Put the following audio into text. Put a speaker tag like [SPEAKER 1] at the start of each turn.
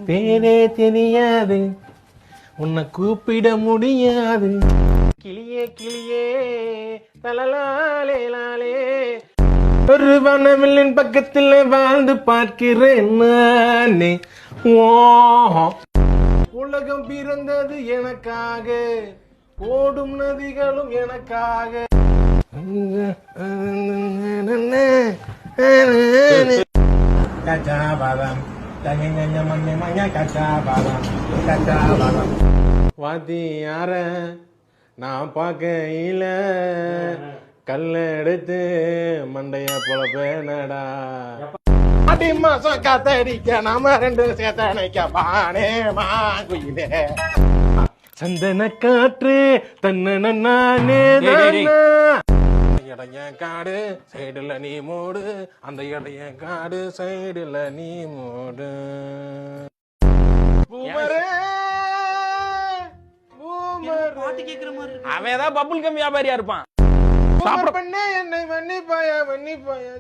[SPEAKER 1] பேரே தெரியாது, உன்னை கூப்பிட முடியாது. கிளியே கிளியே தலலாலே லாலே, ஒரு வனவில்லின் பக்கத்தில் வாழ்ந்து பார்க்கிறேன் நானே. உலகம் பிறந்தது எனக்காக, ஓடும் நதிகளும் எனக்காக. கச்சா பாதாம் கச்சா பாதாம் கச்சா பாதாம். வாத்தி யார நான் பார்க்கையில கல்ல எடுத்து மண்டைய பொழப்பேனடா. அடி மாசம் காத்தடிக்க நாம ரெண்டு சேர்த்த நினைக்க பானே மாங்குயிலே. சந்தன காற்று தன்ன நானே இடைய காடு சைடுல நீ மூடு, அந்த இடைய காடு சைடுல நீ மூடு.
[SPEAKER 2] அவன் ஏதாவது பப்புள் கம் வியாபாரியா இருப்பான்.
[SPEAKER 1] என்னை மன்னிப்பாயா மன்னிப்பாயா.